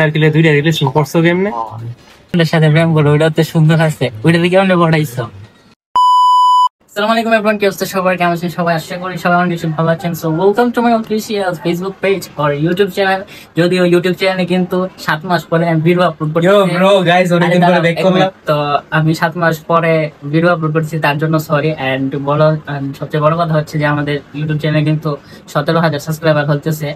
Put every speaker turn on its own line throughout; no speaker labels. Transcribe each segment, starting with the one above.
সার্কেলে দুইটা রিলেশন করছো কেমনে?
ওটার সাথে প্রেম করো, ওটা তো সুন্দর আছে, ওইটা থেকে কেমনে পড়াইছো? আসসালামু আলাইকুম এভরিওয়ান, কি অবস্থা সবার, কেমন আছেন সবাই? আশা করি সবাই অনেক বেশি ভালো আছেন। So welcome to my official Facebook page আর ইউটিউব চ্যানেল। যদিও ইউটিউব চ্যানেলে কিন্তু 7 মাস পরে আমি ভিডিও আপলোড করছি।
ব্রো গাইস, অনেকদিন পরে ব্যাক করলাম।
তো আমি 7 মাস পরে ভিডিও আপলোড করছি, তার জন্য সরি। এন্ড সবচেয়ে বড় কথা হচ্ছে যে আমাদের ইউটিউব চ্যানেলে কিন্তু 17,000 সাবস্ক্রাইবার হচ্ছে।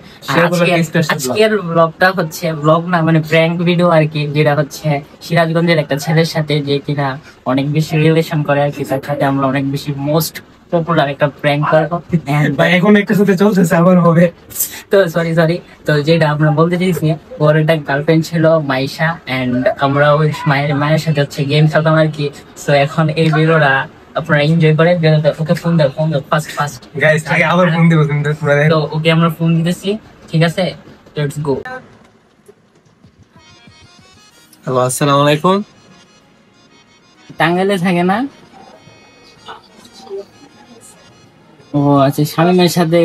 আজকের ব্লগটা হচ্ছে ব্লগ না, মানে প্র্যাঙ্ক ভিডিও আর কি, যেটা হচ্ছে সিরাজগঞ্জের একটা ছেলের সাথে, যে কিনা অনেক বেশি রিলেশন করে আর কি। তার সাথে আমরা অনেক বেশি মোস্ট পপুলার একটা প্র্যাঙ্ক করবো।
এখন একটা সাথে চলতেছে, আবার হবে।
তো সরি। তো যেটা আমরা বলতে চাইছি, ওর একটা গার্লফ্রেন্ড ছিল মাইশা, এন্ড আমরা ওই মায়ের সাথে হচ্ছে গেম খেলতাম আর কি। তো এখন এই ভিডিওটা আপনারা এনজয় করেন। ওকে ফোন দাও ফার্স্ট
গাইস, আগে আবার ফোন দেব কিন্তু তোমরা।
তো ওকে আমরা ফোন দিতেছি, ঠিক আছে? Let's go.
হ্যালো, আসসালামু আলাইকুম।
টাঙ্গাইলে থাকে না? ও আচ্ছা, শামীমের সাথে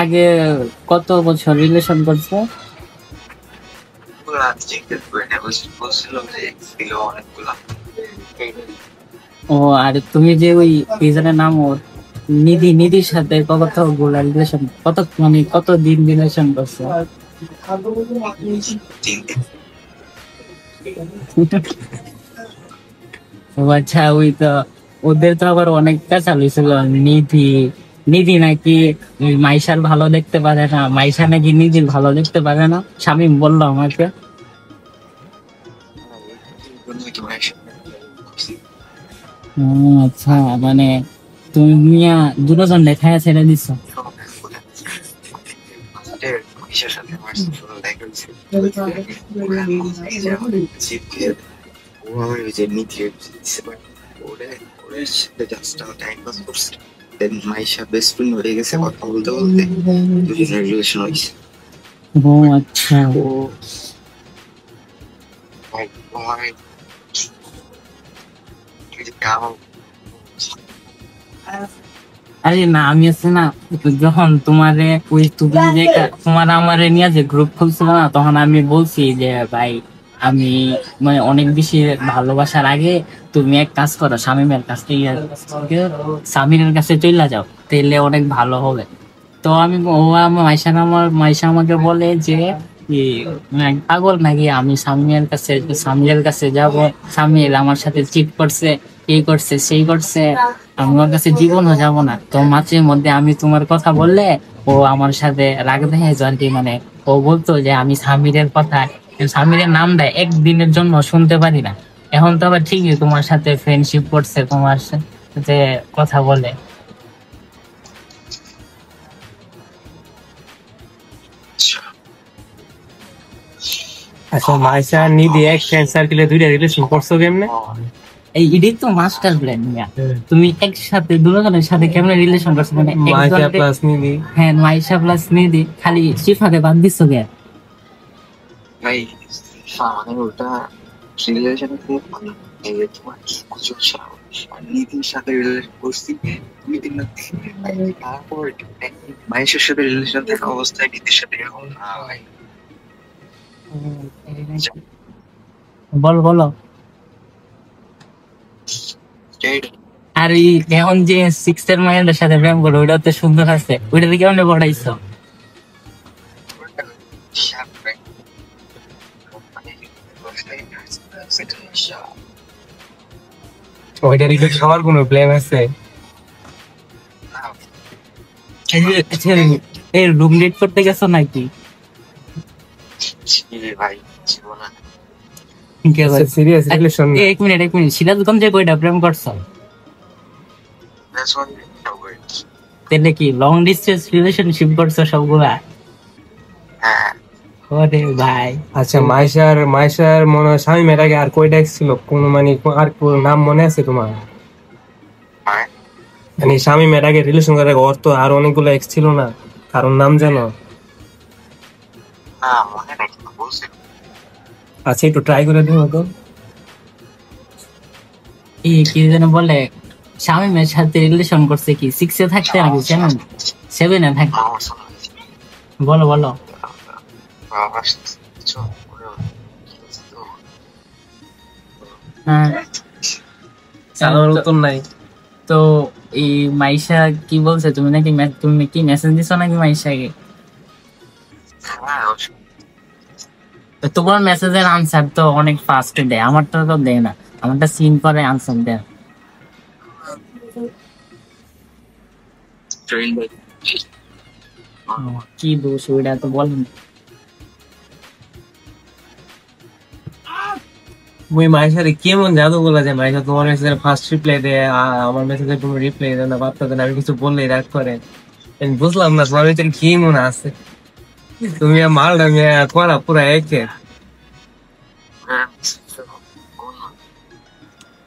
আগে কত বছর রিলেশন করছে? ও, আর তুমি যে ওই পিজনের নাম ওর নিধির সাথে কতগুলা রিলেশন, কত দিন রিলেশন করছে? ও আচ্ছা, ওই তো ওদের তো আবার অনেক পেঁচাল হয়েছিল। নিধি নাকি মাইশার ভালো দেখতে পারে না, মাইশা নাকি নিধির ভালো দেখতে পারে না, শামীম বললো আমাকে। আচ্ছা, মানে তুমি মিয়া দুজন লেখায় ছেড়ে দিচ্ছ।
মাইশা বেস্ট ফ্রেন্ড হয়ে গেছে, কথা বলতে বলতে দুজনের রিলেশন হয়েছে।
ও আচ্ছা, আরে না, আমি আছে না, যখন তোমারে ওই তুমি যে তোমার আমারে নিয়ে যে গ্রুপ খুলছিল না, তখন আমি বলছি যে ভাই, আমি মানে অনেক বেশি ভালোবাসার আগে তুমি এক কাজ করো, শামীমের কাছ থেকে সামিরের কাছে চলে যাও, তাইলে অনেক ভালো হবে। তো আমি মাইশা আমাকে বলে যে পাগল নাকি, আমি সামিরের কাছে যাব, সামির আমার সাথে চিট করছে, এই করছে সেই করছে, আমি ওর কাছে জীবনও যাব না। তো মাঝে মধ্যে আমি তোমার কথা বললে ও আমার সাথে রাগ দেখে আর কি, মানে ও বলতো যে আমি সামিরের নাম দেয় একদিনের জন্য শুনতে পারি না। এখন তো আবার ঠিকই তোমার সাথে ফ্রেন্ডশিপ করছে, তোমার সাথে কথা বলে।
আচ্ছা, মাইশা আর নিধি এক ফ্রেন্ড সার্কেলে দুইটা রিলেশন করছো কেমনে?
এটাই তো মাস্টার প্ল্যান। তুমি একসাথে দুজনের সাথে কেমন রিলেশন করছো? মানে
মাইশা প্লাস নিধি।
হ্যাঁ, মাইশা প্লাস নিধি, খালি শিফাকে বাদ দিছো কে?
ভাই আমাদের ওটা রিলেশন খুব ভালো। এই যে তোমার নীতির সাথে রিলেশন করছি, নীতির না, তারপর মায়ের সাথে রিলেশন থাকা অবস্থায় নীতির সাথে এরকম না ভাই।
বলো। আর এখন যে 6 মাইন্ডের সাথে প্রেম করো, ওইটা তো সুন্দর আছে, ওইটা থেকে কেমনে পড়াইছো?
ওইটা রিলেশন হওয়ার কোনো প্ল্যান আছে?
এই রুম ডেট করতে গেছো নাকি?
ভাই
সিরিয়াস রিলেশন?
এক মিনিট, সিরাজগঞ্জে কয়টা প্রেম করছো? তাহলে কি লং ডিস্টেন্স রিলেশনশিপ করছো সবগুলা? ওরে ভাই।
আচ্ছা, মাইশার মনে হয় শামীমের আগে আর কয়টা এক্স ছিল? কোন মানে আর কোন নাম মনে আছে তোমার? মানে শামীমের আগে রিলেশন করার আগে ওর তো আর অনেকগুলো এক্স ছিল না? কারণ নাম জানো? আচ্ছা, একটু ট্রাই করে দিও তো।
কি যেন বলে, শামীমের সাথে রিলেশন করছে কি 6 এ থাকতে নাকি 7 এ থাকতে? বলো।
তো
হ্যাঁ,
আমার উত্তর নাই।
তো এই মাইশা কি বলছে, তুমি নাকি তুমি কি মেসেজ দিছো নাকি মাইশাকে?
হ্যাঁ
তো তোমার মেসেজের আনসার তো অনেক ফাস্ট দেয়, আমারটা তো দেয় না, আমারটা সিন করে আনসার দেয়।
ট্রেন বাই
কি দোষ ওইটা তো বলেন।
ওই মাইশারে কেমন জাদু বলা যায়, মাইশা তোমার মেসেজের ফার্স্ট রিপ্লাই দেয়, আমার মেসেজের কোনো রিপ্লাই দেয় না, বার্তা দেয় না, আমি কিছু বললেই রাগ করে। আমি বুঝলাম না তোমার ভিতরে কি মনে আছে। তুমি আর মালটা মেয়ে করা পুরা একে।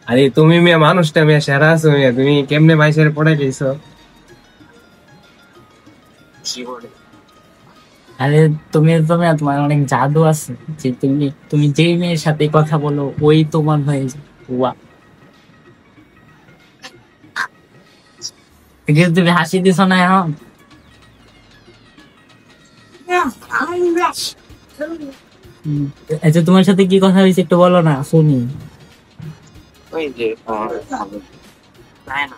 আরে তুমি মেয়ে মানুষটা মেয়ে সেরা আছো মেয়ে, তুমি কেমনে মাইশারে পড়াই দিয়েছো?
কি বলে
আরে তুমি তোমার অনেক জাদু আছে, যে তুমি তুমি যেই মেয়ের সাথে কথা বলো ওই তোমার হয়ে যায়। ওয়া, কিন্তু তুমি হাসি দিছো না এখন? আচ্ছা, তোমার সাথে কি কথা হয়েছে একটু বলো না শুনি।
ওই যে তাই না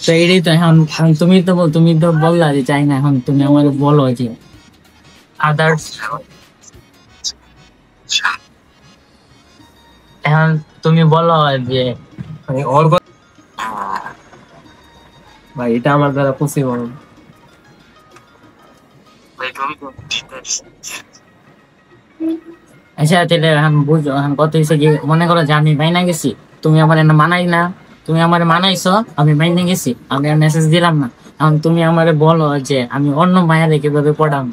তো এটাই তো এখন এখন তুমি তো বললা যে চাই না, এখন তুমি আমাকে বলো যে আদার্স। এখন তুমি বলো যে
মানে ওর কথা ভাই, এটা আমার দ্বারা পসিবল।
ভাই তুমি তো
আচ্ছা তাহলে এখন বুঝো, এখন কত হয়েছে যে মনে করো যে আমি মাইনা গেছি, তুমি আমার না মানাই না, তুমি আমার মানাইছো, আমি মাইনে গেছি, আমি আর মেসেজ দিলাম না, এখন তুমি আমারে বলো যে আমি অন্য মায়ের কিভাবে পড়াম।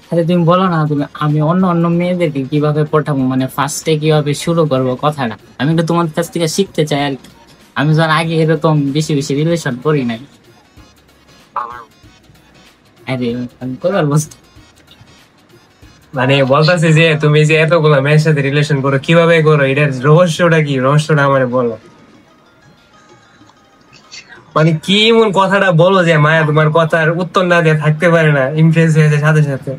তাহলে তুমি বলো না, তুমি আমি অন্য অন্য মেয়েদেরকে কিভাবে পড়াবো, মানে ফার্স্টে কিভাবে শুরু করবো কথাটা, আমি তো তোমার কাছ থেকে শিখতে চাই আর কি। আমি যখন আগে এরকম বেশি বেশি রিলেশন করি নাই।
আমার
আরে আমি কবার বুঝতে।
মানে বলতেছি যে তুমি যে এতগুলো মেয়ের সাথে রিলেশন করো, কিভাবে করো, এটার রহস্যটা কি, রহস্যটা আমার বলো। মানে কি এমন কথাটা বলো যে মায়া তোমার কথার উত্তর না দিয়ে থাকতে পারে না, ইমপ্রেস হয়ে যায় সাথে সাথে।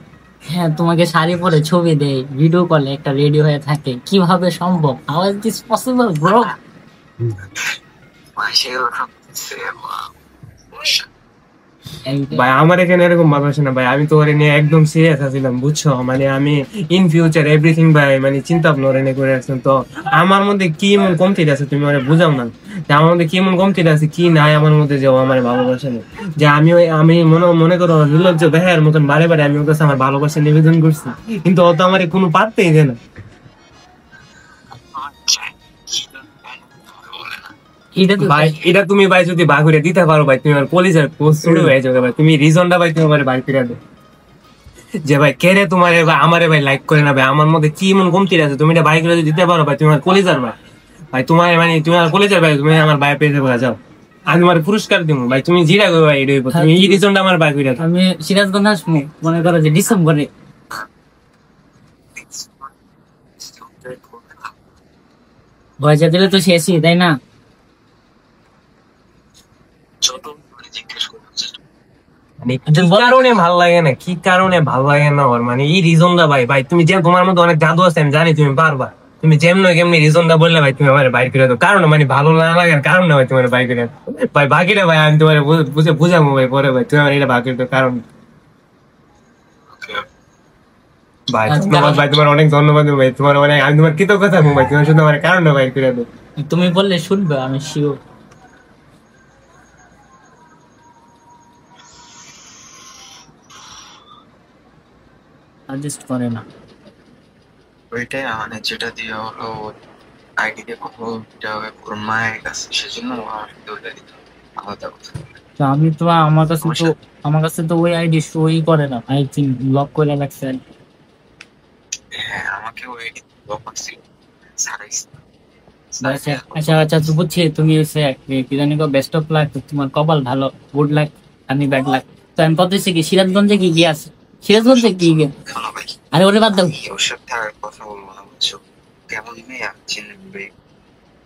হ্যাঁ, তোমাকে শাড়ি পরে ছবি দেয়, ভিডিও কলে একটা রেডি হয়ে থাকে, কিভাবে সম্ভব? How is this possible bro?
মাসের ওরকম
ভাই আমার এখানে এরকম ভালোবাসে না ভাই, আমি তো ওরে নিয়ে একদম সিরিয়াস আছিলাম বুঝছো, মানে আমি ইন ফিউচার এভরিথিং ভাই মানে চিন্তা ভাবনা ওরে নিয়ে করে রাখছিলাম। তো আমার মধ্যে কি এমন কমতি আছে তুমি ওরে বুঝাও না, যে আমার মধ্যে কি এমন কমতি আছে কি নাই আমার মধ্যে, যে ও আমার ভালোবাসে না। যে আমি মনে মনে করো নির্লজ্জ দেহের মতন বারে বারে আমি ওর কাছে আমার ভালোবাসা নিবেদন করছি, কিন্তু ও তো আমার কোনো পাত্তেই দেয় না।
এটা তো
ভাই এটা তুমি ভাই যদি বাঘুরে দিতে পারো ভাই, তুমি আমার কলিজার পোস্ট শুরু হয়ে যাবে ভাই, তুমি রিজনটা ভাই তুমি আমার বাড়ি ফিরে দে, যে ভাই কে রে তোমার ভাই আমারে ভাই লাইক করে না ভাই, আমার মধ্যে কি এমন কমতি আছে, তুমি এটা বাইক যদি দিতে পারো ভাই, তুমি আমার কলিজার ভাই, ভাই তোমার মানে তুমি আমার কলিজার ভাই, তুমি আমার ভাই পেয়ে যাবে, যাও আমি তোমার পুরস্কার দিব ভাই, তুমি জিরা গো ভাই, এটা তুমি এই রিজনটা আমার বাইক ফিরে দাও।
আমি সিরাজগঞ্জ আসবো মনে করো যে ডিসেম্বরে, পয়সা দিলে তো শেষই তাই না?
যত জিজ্ঞেস করছে
মানে কি কারণে ভাল লাগে না, কি কারণে ভাল লাগে না ওর, মানে এই রিজনটা ভাই, ভাই তুমি যে তোমার মধ্যে অনেক জাদু আছে আমি জানি, তুমি পারবা, তুমি যেমন কেমনি রিজনটা বললে ভাই তুমি আমার বাইক ফিরে দাও, কারণ মানে ভালো না লাগার কারণ না ভাই তোমার বাইক ফিরে ভাই, বাকিটা ভাই আমি তোমার বুঝে বুঝাবো ভাই পরে, ভাই তুমি আমার এটা বাকি কারণ। ভাই ধন্যবাদ ভাই, তোমার অনেক ধন্যবাদ ভাই, তোমার অনেক আমি তোমার কৃতজ্ঞতা থাকবো ভাই, তোমার শুধু আমার কারণটা বাইক ফিরে দাও।
তুমি বললে শুনবে, আমি শিওর। সাজেস্ট করে না
ওইটাই মানে যেটা দিয়ে হলো আইডি দিয়ে কথা বলতে হবে ওর মায়ের কাছে, সেজন্য আমার ওইটা দিতে হবে, আলাদা কথা।
তো আমি তো আমার কাছে তো ওই আইডি শোই করে না, আই থিঙ্ক ব্লক করে রাখছে।
হ্যাঁ আমাকে ওই ব্লক মারছিল সারাইছে।
আচ্ছা আচ্ছা আচ্ছা, তো বুঝছি তুমি হচ্ছে কি জানি গো, বেস্ট অফ লাক, তোমার কপাল ভালো, গুড লাক, আমি ব্যাড লাক। তো আমি বলতেছি কি, সিরাজগঞ্জে কি গিয়ে আছে? সিরাজগঞ্জে কি গিয়ে?
শোনো ভাই,
আরে ওরে বাদ দাও।
ওর সাথে আর কথা বলবো না বুঝছো, কেমন মেয়ে চিনবে।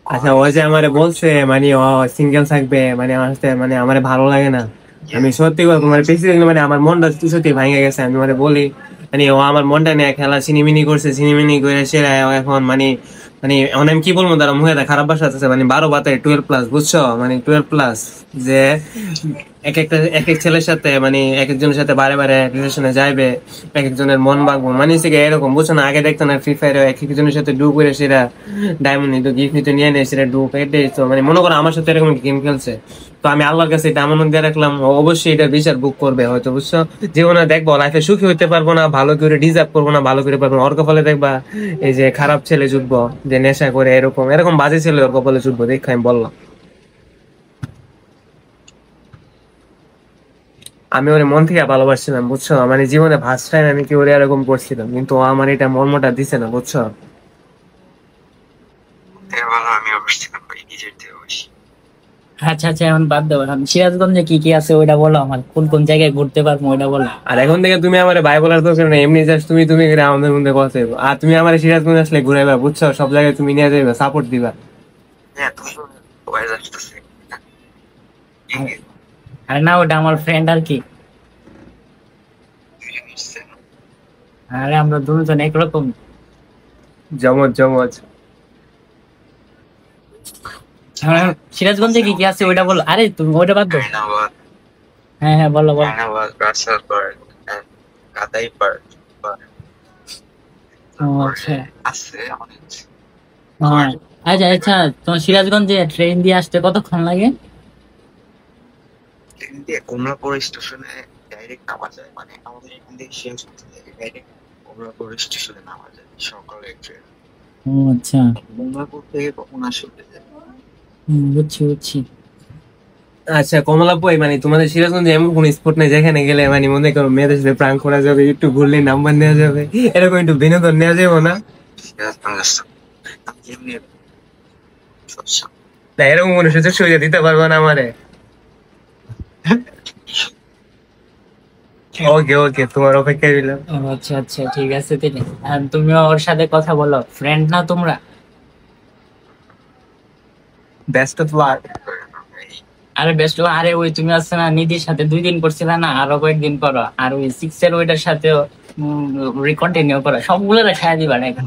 আচ্ছা ও যে আমারে বলছে মানে ও সিঙ্গেল থাকবে, মানে আমার সাথে মানে আমারে ভালো লাগে না, আমি সত্যি কথা মানে প্রেসিডেন্ট মানে আমার মনটা সত্যি ভেঙে গেছে। আমি মানে বলি মানে ও আমার মনটা নিয়ে খেলা সিনেমিনি করছে, সিনেমিনি করে সেরা এখন মানে মানে অনেক কি বলবো তারা মুখে খারাপ ভাষা আছে মানে 12 বাতে 12+, বুঝছো মানে 12+, যে এক এক ছেলের সাথে মানে এক একজনের সাথে বারে বারে রিলেশনে যাইবে, এক একজনের মন ভাঙবো মানে থেকে এরকম, বুঝছো না? আগে দেখতো না ফ্রি ফায়ারে এক একজনের সাথে ডু করে সেরা ডায়মন্ড নিত, গিফট নিতে নিয়ে নেয় সেটা ডু এটাই তো মানে মনে করো আমার সাথে এরকম গেম খেলছে। তো আমি আল্লাহর কাছে এটা আমানত দিয়ে রাখলাম, ও অবশ্যই এটা বিচার বুক করবে হয়তো, বুঝছো? জীবনে দেখবো লাইফে সুখী হইতে পারবো না, ভালো করে ডিজার্ভ করবো না, ভালো করে পারবো না, ওর কপালে দেখবা এই যে খারাপ ছেলে জুটবো, যে নেশা করে এরকম এরকম বাজে ছেলে ওর কপালে জুটবো, দেখ আমি বললাম। আমি ওরে মন থেকে ভালোবাসছিলাম, বুঝছো? মানে জীবনে ফার্স্ট টাইম আমি কি ওরে এরকম করছিলাম, কিন্তু ও আমার এটা মর্মটা দিছে না, বুঝছো?
থেকে ভালো আমি অবশ্যই ভাই, নিজের থেকে বেশি।
আচ্ছা আচ্ছা, এখন বাদ দাও। এখন সিরাজগঞ্জে কি কি আছে ওইটা বলো, আমার কোন কোন জায়গায় ঘুরতে পারবো ওইটা বলো।
আর এখন থেকে তুমি আমার ভাই বলার দরকার নেই, এমনি জাস্ট তুমি তুমি করে আমাদের মধ্যে কথা হইবো। আর তুমি আমার সিরাজগঞ্জ আসলে ঘুরাইবা, বুঝছো? সব জায়গায় তুমি নিয়ে যাইবা, সাপোর্ট দিবা।
হ্যাঁ তুমি ভয়েস আসতেছে।
আর- আরে না, ওটা আমার ফ্রেন্ড আর কি। আরে আমরা দুজন একরকম।
জমজ জমজ।
এখন সিরাজগঞ্জে কি কি আছে ওইটা বলো। আরে তুমি ওইটা বাদ দাও।
আয়নাবাদ,
হ্যাঁ হ্যাঁ, বলো বলো।
আয়নাবাদ, রাসেল পার্ক, কাদাই পার্ক
ও আচ্ছা।
আছে অনেক।
হ্যাঁ। আচ্ছা আচ্ছা, তোমার সিরাজগঞ্জে ট্রেন দিয়ে আসতে কতক্ষণ লাগে?
ট্রেন দিয়ে কমলাপুর স্টেশনে ডাইরেক্ট নামা যায়, মানে আমাদের এখান থেকে শেষ ডাইরেক্ট কমলাপুর স্টেশনে নামা যায় সকালে ট্রেন।
ও আচ্ছা,
কমলাপুর থেকে কখন আসবে যায়।
বুঝছি বুঝছি।
আচ্ছা কমলাপুর, মানে তোমাদের সিরাজগঞ্জে এমন কোন স্পট নেই যেখানে গেলে মানে মনে করো মেয়েদের সাথে প্রাঙ্ক করা যাবে, একটু ঘুরলে নাম্বার নেওয়া যাবে, এরকম একটু বিনোদন নেওয়া যাবে না?
এমনি
না এরকম কোনো সুযোগ সুবিধা দিতে পারবো না আমারে? ওকে ওকে, তোমার অপেক্ষায় রইলাম।
ও আচ্ছা আচ্ছা, ঠিক আছে তাহলে। আর তুমি ওর সাথে কথা বলো, ফ্রেন্ড না তোমরা?
Best of luck.
আরে বেস্ট। আরে ওই তুমি আসছে না নিধির সাথে 2 দিন করছিলে না, আরো কয়েকদিন করো। আর ওই 6 এর ওইটার সাথেও রিকন্টিনিউ করো, সবগুলো খাইয়া দিবা না এখন।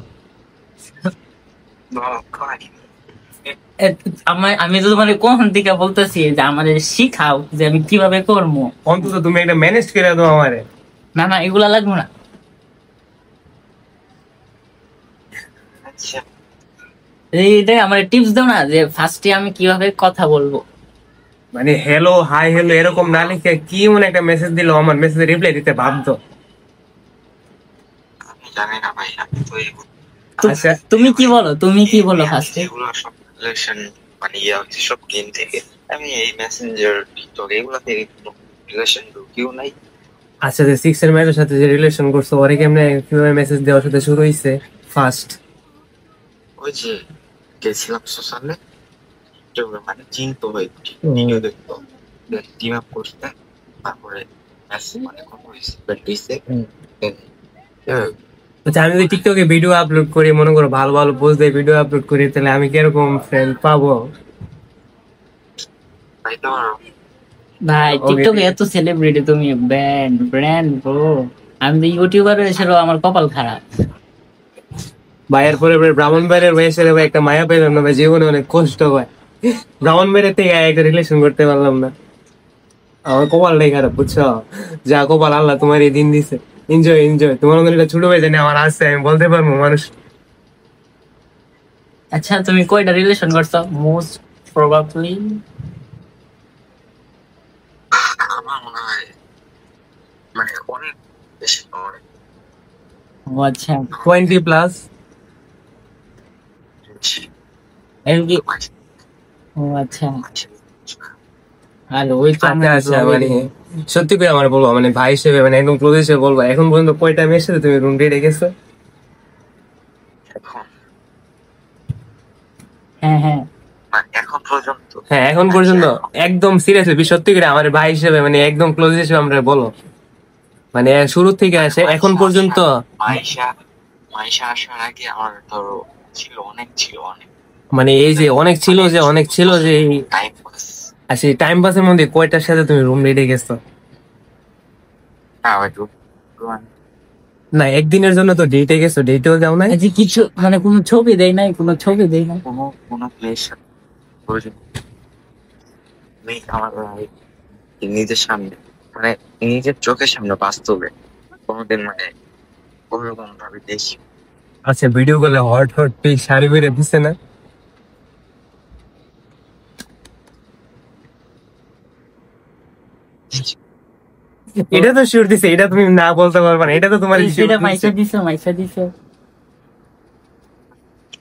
আমি তো তোমার কোন থেকে বলতেছি যে আমাদের শিখাও যে আমি কিভাবে করবো।
অন্তত তুমি একটা ম্যানেজ করে দাও আমারে।
না না, এগুলা লাগবো না।
আচ্ছা
এইটাই আমার টিপস দাও না, যে ফার্স্টে আমি কিভাবে কথা বলবো।
মানে হ্যালো হাই হ্যালো এরকম না লিখে কি মনে একটা মেসেজ দিলো, আমার মেসেজে রিপ্লাই দিতে বাধ্য।
আমি জানি না ভাই, আমি তো
আচ্ছা
তুমি কি বলো, তুমি কি বলো ফার্স্টে?
এগুলো সব রিলেশন মানে ইয়া হচ্ছে সব গেম থেকে। আমি এই মেসেঞ্জার টিকটক এগুলো থেকে রিলেশন কেউ নাই।
আচ্ছা, যে 6 এর মেয়েটার সাথে যে রিলেশন করছো ওরে কেমনে কিভাবে মেসেজ দেওয়ার সাথে শুরু হইছে ফার্স্ট?
ওই যে গেছিলাম সোশ্যালে, মানে চিনতো ভাই, ভিডিও দেখতো, টিম আপ করতে, তারপরে মেসেজ মানে কত হয়েছে দিছে।
আচ্ছা আমি যদি টিকটকে ভিডিও আপলোড করি, মনে করো ভালো ভালো পোস্ট দিয়ে ভিডিও আপলোড করি, তাহলে আমি কিরকম ফ্রেন্ড পাবো?
ভাই তোমার
ভাই টিকটকে এত সেলিব্রিটি, তুমি ব্র্যান্ড ব্র্যান্ড ব্রো। আমি তো ইউটিউবার হয়েছিল, আমার কপাল খারাপ।
ভাইয়ের পরে ব্রাহ্মণবাড়ির বয়সের ভাই একটা মায়া পেলাম না ভাই, জীবনে অনেক কষ্ট হয়। ব্রাহ্মণবাড়ির থেকে একটা রিলেশন করতে পারলাম না, আমার কপালটাই খারাপ, বুঝছো? যা কপাল আল্লাহ তোমার এই দিন দিছে। এনজয় এনজয়, তোমার মধ্যে একটা ছোট ভাই জানি আমার আছে, আমি বলতে পারবো মানুষ।
আচ্ছা তুমি কয়টা রিলেশন করছো মোস্ট প্রবাবলি?
আমার মনে হয় মানে অনেক বেশি, অনেক
ও আচ্ছা,
20+।
বেশি।
এরকম কি? ও আচ্ছা। আর ওই তো
আচ্ছা আচ্ছা, মানে সত্যি করে আমার বলবো মানে ভাই হিসেবে মানে একদম ক্লোজ হিসেবে বলবো, এখন পর্যন্ত কয়টা মেয়ের সাথে তুমি রুম ডেটে গেছো?
এখন
হ্যাঁ হ্যাঁ
মানে এখন পর্যন্ত
হ্যাঁ এখন পর্যন্ত একদম সিরিয়াসলি সত্যি করে আমার ভাই হিসেবে মানে একদম ক্লোজ হিসেবে আমরা বলো, মানে শুরু থেকে আসে এখন পর্যন্ত।
মাইশা মাইশা আসার আগে আমার ধরো ছিল, অনেক ছিল, অনেক
মানে এই যে অনেক ছিল, যে অনেক ছিল যে
টাইম পাস।
আচ্ছা টাইম পাসের মধ্যে কয়টার সাথে তুমি রুম রেডে গেছো?
হ্যাঁ একটু
না একদিনের জন্য তো ডেটে গেছো, ডেটেও যাও নাই?
যে কিছু মানে কোনো ছবি দেয় নাই, কোনো ছবি দেয় নাই।
কোনো প্লেস প্রয়োজন নেই আমার নিজের সামনে, মানে নিজের চোখের সামনে বাস্তবে কোনোদিন মানে ওরকম ভাবে দেখি।
আচ্ছা ভিডিও কলে হট হট পিক শাড়ি বেড়ে দিচ্ছে না? এটা তো শিওর দিছে, এটা তুমি না বলতে পারবে না, এটা তো তোমার
সেটা মাইসা দিছে, মাইসা দিছে।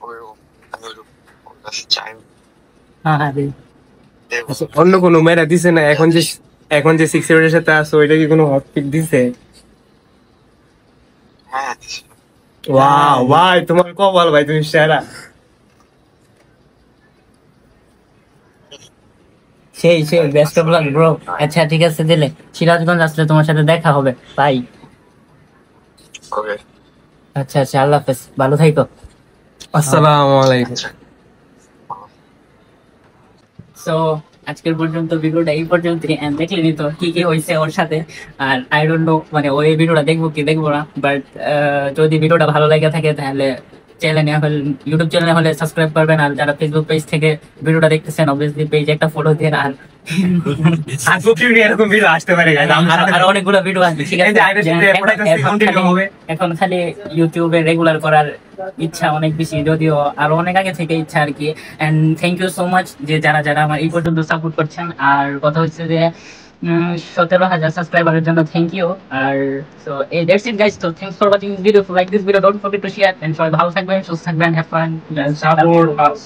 ওরকম আমি ওরকম ওর কাছে চাই
হ্যাঁ হ্যাঁ রে।
অন্য কোনো মেয়েরা দিছে না? এখন যে 6 এর সাথে আছো ওইটা কি কোনো হট পিক দিছে?
হ্যাঁ
ওয়াও ভাই তোমার কপাল ভাই, তুমি সেরা।
সেই সেই বেস্ট অফ লাক ব্রো। আচ্ছা ঠিক আছে দিলে, সিরাজগঞ্জ আসলে তোমার সাথে দেখা হবে বাই।
ওকে
আচ্ছা আচ্ছা, আল্লাহ হাফেজ, ভালো থাইকো।
আসসালামু আলাইকুম।
সো আজকের পর্যন্ত ভিডিওটা এই পর্যন্তই, এন্ড দেখলেনি তো কি কি হয়েছে ওর সাথে। আর আই ডোন্ট নো মানে ওই ভিডিওটা দেখবো কি দেখবো না, বাট যদি ভিডিওটা ভালো লাগে থাকে তাহলে চ্যানেলে হলে ইউটিউব চ্যানেলে হলে সাবস্ক্রাইব করবেন, আর যারা ফেসবুক পেজ থেকে ভিডিওটা দেখতেছেন অবভিয়াসলি পেজে একটা ফলো দিয়ে। আর
এরকম ভিডিও আসতে পারে guys,
আর অনেকগুলো ভিডিও আসবে, ঠিক আছে। এখন খালি ইউটিউবে রেগুলার করার ইচ্ছা অনেক বেশি, যদিও আরো অনেক আগে থেকে ইচ্ছা আর কি। And thank you so much যে যারা যারা আমার এই পর্যন্ত সাপোর্ট করছেন। আর কথা হচ্ছে যে 17,000 সাবস্ক্রাইবারের জন্য থ্যাংক ইউ। আর সো এই দ্যাটস ইট গাইস, তো thanks for watching this video. Like this video, don't forget to share, and সবাই ভালো থাকবেন, সুস্থ থাকবেন, হ্যাভ ফান, সাপোর্ট আস।